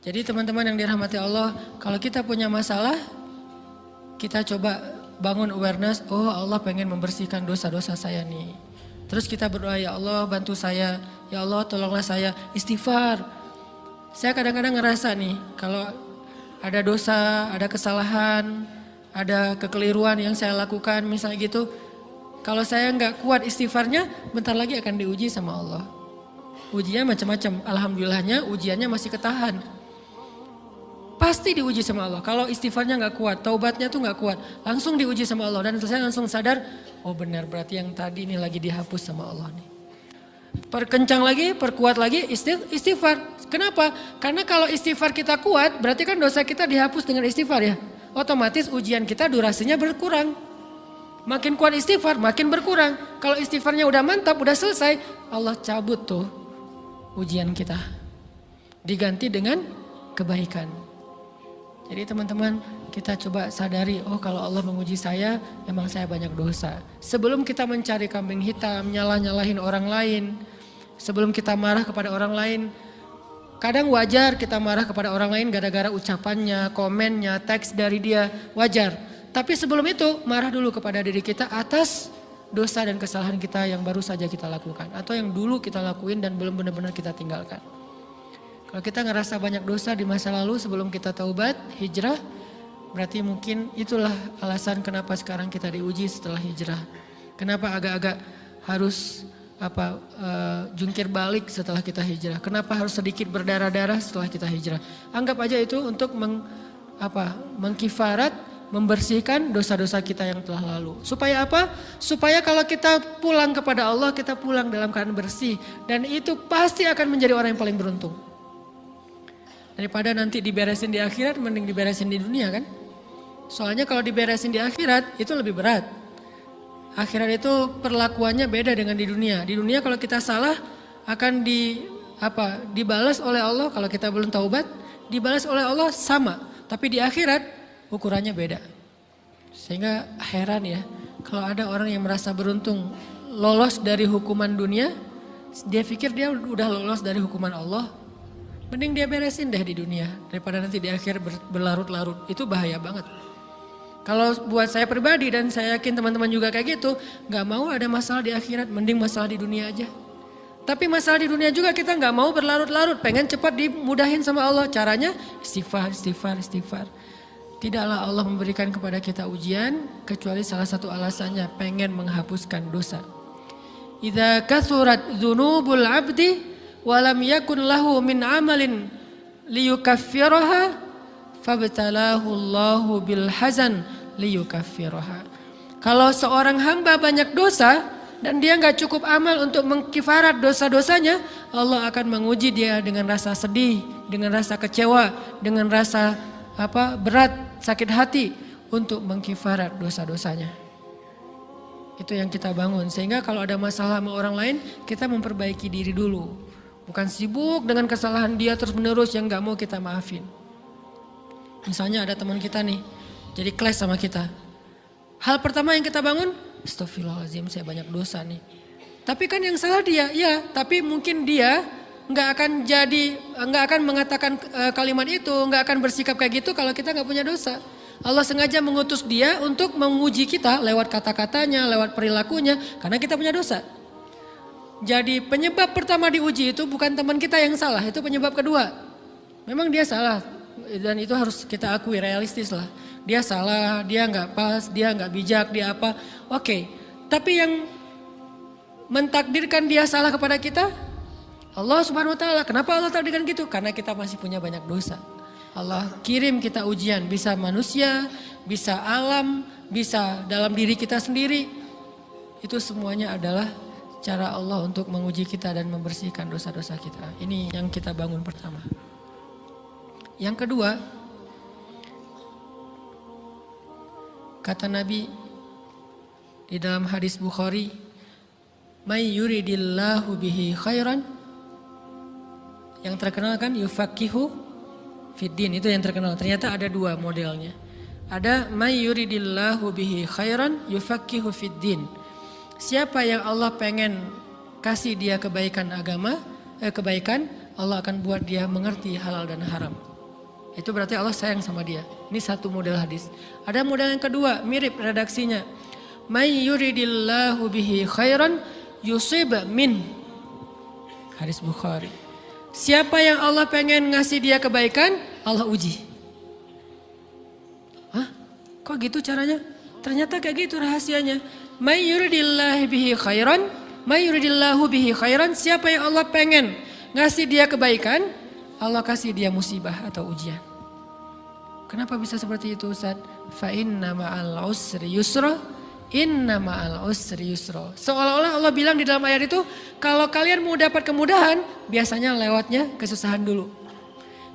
Jadi teman-teman yang dirahmati Allah, kalau kita punya masalah, kita coba bangun awareness, oh Allah pengen membersihkan dosa-dosa saya nih. Terus kita berdoa, ya Allah bantu saya, ya Allah tolonglah saya, istighfar. Saya kadang-kadang ngerasa nih, kalau ada dosa, ada kesalahan, ada kekeliruan yang saya lakukan misalnya gitu, kalau saya nggak kuat istighfarnya, bentar lagi akan diuji sama Allah. Ujiannya macam-macam, alhamdulillahnya ujiannya masih ketahan. Pasti diuji sama Allah. Kalau istighfarnya nggak kuat, taubatnya tuh nggak kuat, langsung diuji sama Allah. Dan saya langsung sadar, oh benar berarti yang tadi ini lagi dihapus sama Allah nih. Perkencang lagi, perkuat lagi istighfar. Kenapa? Karena kalau istighfar kita kuat, berarti kan dosa kita dihapus dengan istighfar ya. Otomatis ujian kita durasinya berkurang. Makin kuat istighfar, makin berkurang. Kalau istighfarnya udah mantap, udah selesai, Allah cabut tuh ujian kita. Diganti dengan kebaikan. Jadi teman-teman, kita coba sadari, oh kalau Allah menguji saya, emang saya banyak dosa. Sebelum kita mencari kambing hitam, nyalah-nyalahin orang lain, sebelum kita marah kepada orang lain, kadang wajar kita marah kepada orang lain gara-gara ucapannya, komennya, teks dari dia, wajar. Tapi sebelum itu, marah dulu kepada diri kita atas dosa dan kesalahan kita yang baru saja kita lakukan. Atau yang dulu kita lakuin dan belum benar-benar kita tinggalkan. Kalau kita ngerasa banyak dosa di masa lalu sebelum kita taubat, hijrah, berarti mungkin itulah alasan kenapa sekarang kita diuji setelah hijrah. Kenapa agak-agak harus jungkir balik setelah kita hijrah. Kenapa harus sedikit berdarah-darah setelah kita hijrah. Anggap aja itu untuk mengkifarat, membersihkan dosa-dosa kita yang telah lalu. Supaya apa? Supaya kalau kita pulang kepada Allah, kita pulang dalam keadaan bersih. Dan itu pasti akan menjadi orang yang paling beruntung. Daripada nanti diberesin di akhirat, mending diberesin di dunia kan. Soalnya kalau diberesin di akhirat itu lebih berat. Akhirat itu perlakuannya beda dengan di dunia. Di dunia kalau kita salah akan dibalas oleh Allah. Kalau kita belum taubat, dibalas oleh Allah sama. Tapi di akhirat ukurannya beda. Sehingga heran ya, kalau ada orang yang merasa beruntung lolos dari hukuman dunia, dia pikir dia udah lolos dari hukuman Allah. Mending dia beresin deh di dunia daripada nanti di akhir berlarut-larut. Itu bahaya banget. Kalau buat saya pribadi dan saya yakin teman-teman juga kayak gitu, gak mau ada masalah di akhirat, mending masalah di dunia aja. Tapi masalah di dunia juga kita gak mau berlarut-larut, pengen cepat dimudahin sama Allah. Caranya istighfar. Tidaklah Allah memberikan kepada kita ujian kecuali salah satu alasannya pengen menghapuskan dosa. Idza kathurat dzunubul 'abdi walam yakun lahu min amalin liyukaffiraha fabtalahu Allahu bil hazan liyukaffiraha. Kalau seorang hamba banyak dosa dan dia nggak cukup amal untuk mengkifarat dosa-dosanya, Allah akan menguji dia dengan rasa sedih, dengan rasa kecewa, dengan rasa berat, sakit hati untuk mengkifarat dosa-dosanya. Itu yang kita bangun, sehingga kalau ada masalah sama orang lain, kita memperbaiki diri dulu. Bukan sibuk dengan kesalahan dia terus menerus yang gak mau kita maafin. Misalnya ada teman kita nih, jadi clash sama kita. Hal pertama yang kita bangun, astagfirullahaladzim saya banyak dosa nih. Tapi kan yang salah dia, ya tapi mungkin dia gak akan mengatakan kalimat itu, gak akan bersikap kayak gitu kalau kita gak punya dosa. Allah sengaja mengutus dia untuk menguji kita lewat kata-katanya, lewat perilakunya, karena kita punya dosa. Jadi penyebab pertama diuji itu bukan teman kita yang salah, itu penyebab kedua. Memang dia salah dan itu harus kita akui, realistis lah. Dia salah, dia nggak pas, dia nggak bijak, dia apa. Oke, tapi yang mentakdirkan dia salah kepada kita, Allah Subhanahu Wa Taala. Kenapa Allah takdirkan gitu? Karena kita masih punya banyak dosa. Allah kirim kita ujian, bisa manusia, bisa alam, bisa dalam diri kita sendiri. Itu semuanya adalah cara Allah untuk menguji kita dan membersihkan dosa-dosa kita. Ini yang kita bangun pertama. Yang kedua, kata Nabi di dalam hadis Bukhari, "May yuridillahu bihi khairan." Yang terkenal kan yufaqihu fiddin, itu yang terkenal. Ternyata ada dua modelnya. Ada may yuridillahu bihi khairan yufaqihu fiddin. Siapa yang Allah pengen kasih dia kebaikan agama, kebaikan, Allah akan buat dia mengerti halal dan haram. itu berarti Allah sayang sama dia. Ini satu model hadis. Ada model yang kedua, mirip redaksinya. May yuridillahu bihi khairan yusib min. Hadis Bukhari. Siapa yang Allah pengen ngasih dia kebaikan, Allah uji. Hah? Kok gitu caranya? Ternyata kayak gitu rahasianya. May yuridillahu bihi khairan, may yuridillahu bihi khairan. Siapa yang Allah pengen ngasih dia kebaikan, Allah kasih dia musibah atau ujian. Kenapa bisa seperti itu Ustaz? Fa inna ma'al usri yusra, inna ma'al usri yusra. Seolah-olah Allah bilang di dalam ayat itu, kalau kalian mau dapat kemudahan, biasanya lewatnya kesusahan dulu.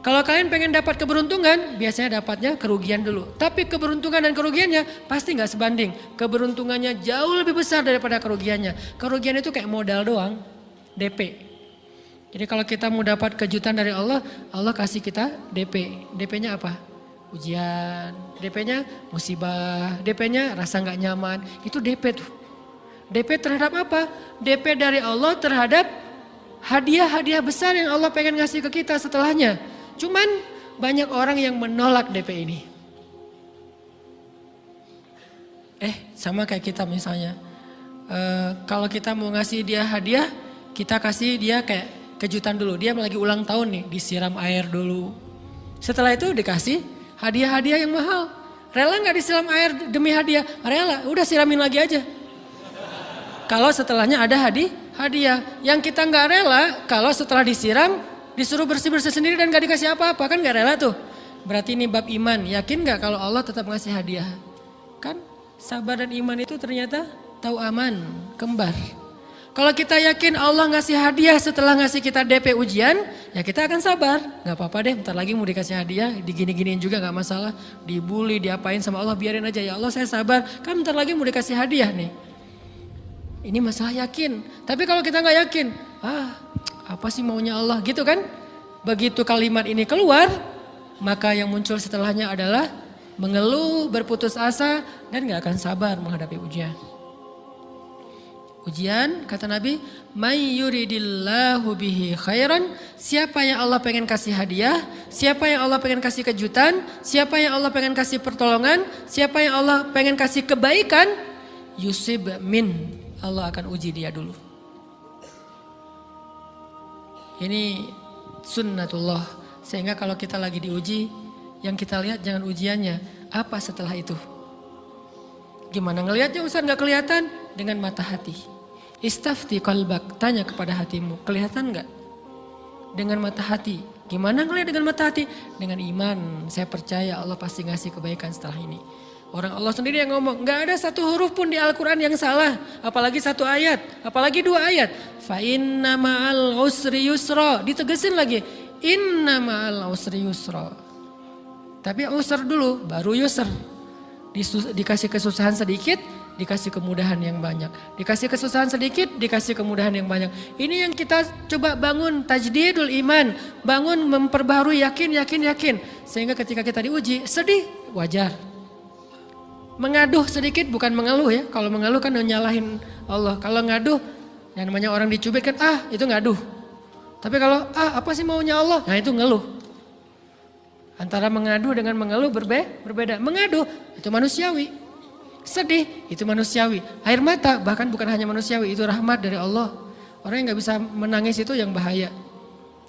Kalau kalian pengen dapat keberuntungan, biasanya dapatnya kerugian dulu. Tapi keberuntungan dan kerugiannya pasti gak sebanding. Keberuntungannya jauh lebih besar daripada kerugiannya. Kerugian itu kayak modal doang, DP. Jadi kalau kita mau dapat kejutan dari Allah, Allah kasih kita DP. DP-nya apa? Ujian. DP-nya musibah. DP-nya rasa gak nyaman. Itu DP tuh. DP terhadap apa? DP dari Allah terhadap hadiah-hadiah besar yang Allah pengen ngasih ke kita setelahnya. Cuman banyak orang yang menolak DP ini. Sama kayak kita misalnya. Kalau kita mau ngasih dia hadiah, kita kasih dia kayak kejutan dulu. Dia lagi ulang tahun nih, disiram air dulu. Setelah itu dikasih hadiah-hadiah yang mahal. Rela gak disiram air demi hadiah? Rela, udah siramin lagi aja. Kalau setelahnya ada hadiah. Yang kita gak rela, kalau setelah disiram, disuruh bersih-bersih sendiri dan gak dikasih apa-apa. Kan gak rela tuh. Berarti ini bab iman. Yakin gak kalau Allah tetap ngasih hadiah? Kan sabar dan iman itu ternyata tahu aman, kembar. Kalau kita yakin Allah ngasih hadiah setelah ngasih kita DP ujian, ya kita akan sabar. Gak apa-apa deh, bentar lagi mau dikasih hadiah, digini-giniin juga gak masalah. Dibully, diapain sama Allah, biarin aja. Ya Allah saya sabar, kan bentar lagi mau dikasih hadiah nih. Ini masalah yakin. Tapi kalau kita gak yakin, apa sih maunya Allah gitu kan. Begitu kalimat ini keluar, maka yang muncul setelahnya adalah mengeluh, berputus asa, dan gak akan sabar menghadapi ujian. Ujian, kata Nabi, may yuridillahu bihi khairan, siapa yang Allah pengen kasih hadiah, siapa yang Allah pengen kasih kejutan, siapa yang Allah pengen kasih pertolongan, siapa yang Allah pengen kasih kebaikan, yusib min, Allah akan uji dia dulu. Ini sunnatullah, sehingga kalau kita lagi diuji, yang kita lihat jangan ujiannya, apa setelah itu. Gimana ngelihatnya Ustaz gak kelihatan? Dengan mata hati. Istafti qalbak, tanya kepada hatimu, kelihatan gak? Dengan mata hati. Gimana ngelihat dengan mata hati? Dengan iman, saya percaya Allah pasti ngasih kebaikan setelah ini. Orang Allah sendiri yang ngomong, gak ada satu huruf pun di Al-Quran yang salah. Apalagi satu ayat, apalagi dua ayat. Fa inna ma'al usri yusra, ditegesin lagi. Inna ma'al usri yusra. Tapi usr dulu, baru yusr. Dikasih kesusahan sedikit, dikasih kemudahan yang banyak. Dikasih kesusahan sedikit, dikasih kemudahan yang banyak. Ini yang kita coba bangun tajdidul iman. Bangun memperbaharui yakin. Sehingga ketika kita diuji, sedih, wajar. Mengaduh sedikit bukan mengeluh ya. Kalau mengeluh kan nyalahin Allah. Kalau ngaduh, yang namanya orang dicubit kan, itu ngaduh. Tapi kalau, apa sih maunya Allah? Nah itu ngeluh. Antara mengadu dengan mengeluh berbeda. Mengadu itu manusiawi. Sedih itu manusiawi. Air mata bahkan bukan hanya manusiawi, itu rahmat dari Allah. Orang yang gak bisa menangis itu yang bahaya.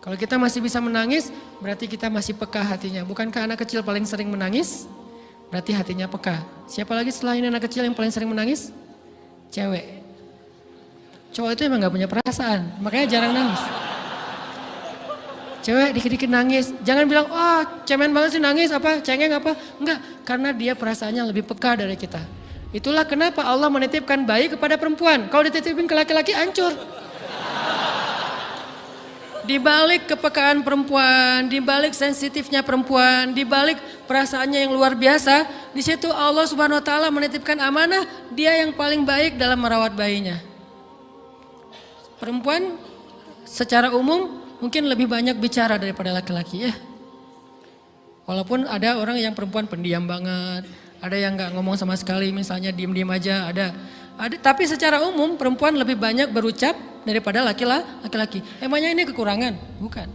Kalau kita masih bisa menangis, berarti kita masih peka hatinya. Bukankah anak kecil paling sering menangis? Berarti hatinya peka. Siapa lagi selain anak kecil yang paling sering menangis? Cewek. Cowok itu emang gak punya perasaan, makanya jarang nangis. Cewek dikit-dikit nangis, jangan bilang, cemen banget sih nangis, cengeng apa. Enggak, karena dia perasaannya lebih peka dari kita. Itulah kenapa Allah menitipkan bayi kepada perempuan. Kalau dititipin ke laki-laki hancur. Di balik kepekaan perempuan, di balik sensitifnya perempuan, di balik perasaannya yang luar biasa, di situ Allah Subhanahu wa taala menitipkan amanah, dia yang paling baik dalam merawat bayinya. Perempuan secara umum mungkin lebih banyak bicara daripada laki-laki ya. Walaupun ada orang yang perempuan pendiam banget, ada yang gak ngomong sama sekali, misalnya diem-diem aja, ada. Tapi secara umum perempuan lebih banyak berucap daripada laki-laki. Emangnya ini kekurangan? Bukan.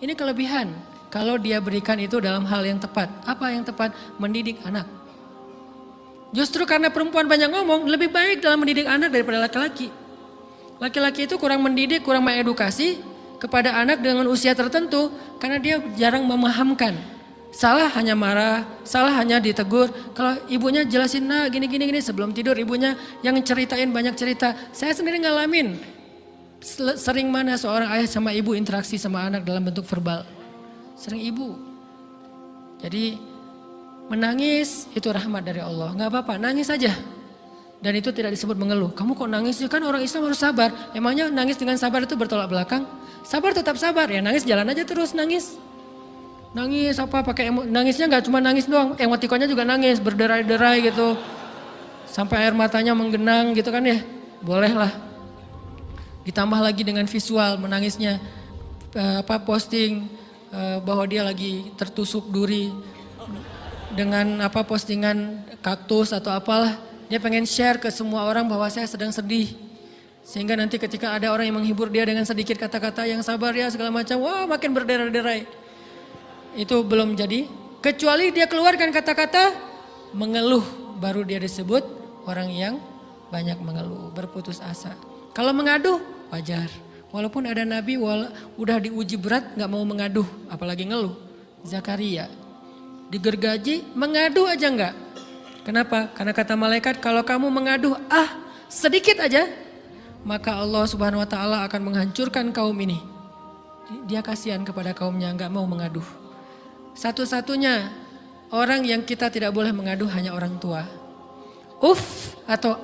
Ini kelebihan. kalau dia berikan itu dalam hal yang tepat. Apa yang tepat? Mendidik anak. Justru karena perempuan banyak ngomong, lebih baik dalam mendidik anak daripada laki-laki. Laki-laki itu kurang mendidik, kurang mengedukasi kepada anak dengan usia tertentu karena dia jarang memahamkan. Salah hanya marah, salah hanya ditegur. Kalau ibunya jelasin, nah gini sebelum tidur ibunya yang ceritain banyak cerita. Saya sendiri ngalamin sering mana seorang ayah sama ibu interaksi sama anak dalam bentuk verbal. Sering ibu. Jadi menangis itu rahmat dari Allah. Gak apa-apa, nangis saja. Dan itu tidak disebut mengeluh. Kamu kok nangis? Kan orang Islam harus sabar. Emangnya nangis dengan sabar itu bertolak belakang? Sabar tetap sabar. Ya nangis jalan aja terus nangis. Nangis apa pakai nangisnya nggak cuma nangis doang, emotikonnya juga nangis, berderai-derai gitu. Sampai air matanya menggenang gitu kan ya. Boleh lah. Ditambah lagi dengan visual menangisnya posting bahwa dia lagi tertusuk duri dengan postingan kaktus atau apalah. Dia pengen share ke semua orang bahwa saya sedang sedih. Sehingga nanti ketika ada orang yang menghibur dia dengan sedikit kata-kata yang sabar ya segala macam, wah makin berderai-derai. Itu belum jadi, kecuali dia keluarkan kata-kata mengeluh, baru dia disebut orang yang banyak mengeluh, berputus asa. Kalau mengaduh wajar, walaupun ada nabi udah diuji berat gak mau mengaduh, apalagi ngeluh. Zakaria digergaji mengadu aja enggak. Kenapa? Karena kata malaikat kalau kamu mengaduh sedikit aja, maka Allah Subhanahu wa taala akan menghancurkan kaum ini. Dia kasihan kepada kaumnya enggak mau mengaduh. Satu-satunya orang yang kita tidak boleh mengadu hanya orang tua. Atau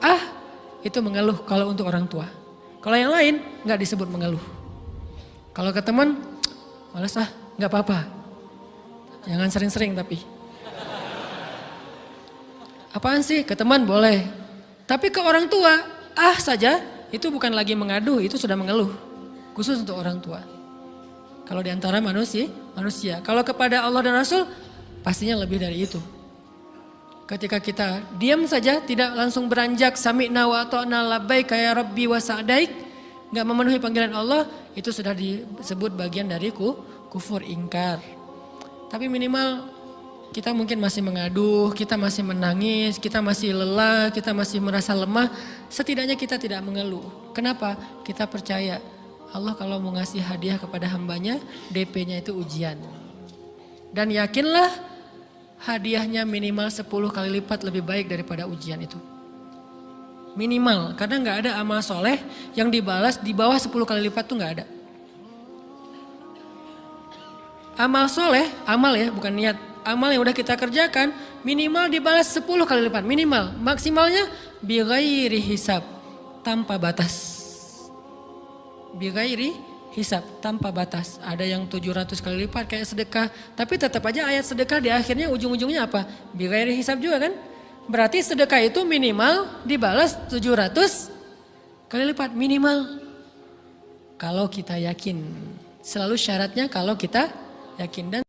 itu mengeluh kalau untuk orang tua. Kalau yang lain enggak disebut mengeluh. Kalau ke teman, malas enggak apa-apa. Jangan sering-sering tapi. Apaan sih? Ke teman boleh. Tapi ke orang tua, saja itu bukan lagi mengadu, itu sudah mengeluh. Khusus untuk orang tua. Kalau di antara manusia. Kalau kepada Allah dan Rasul, pastinya lebih dari itu. Ketika kita diam saja, tidak langsung beranjak sami'na wa ata'na labbaik ya rabbi wa sa'daik, enggak memenuhi panggilan Allah, itu sudah disebut bagian dari kufur ingkar. Tapi minimal kita mungkin masih mengaduh, kita masih menangis, kita masih lelah, kita masih merasa lemah, setidaknya kita tidak mengeluh. Kenapa? Kita percaya Allah kalau mau ngasih hadiah kepada hambanya, DP-nya itu ujian. Dan yakinlah hadiahnya minimal 10 kali lipat lebih baik daripada ujian itu. Minimal, karena gak ada amal soleh yang dibalas di bawah 10 kali lipat tuh gak ada. Amal soleh, amal ya bukan niat. Amal yang udah kita kerjakan minimal dibalas 10 kali lipat. Minimal, maksimalnya bighairi hisab, tanpa batas. Bighairi hisab, tanpa batas. Ada yang 700 kali lipat kayak sedekah. Tapi tetap aja ayat sedekah di akhirnya ujung-ujungnya apa? Bighairi hisab juga kan? Berarti sedekah itu minimal dibalas 700 kali lipat. Minimal. Kalau kita yakin. Selalu syaratnya kalau kita yakin. Dan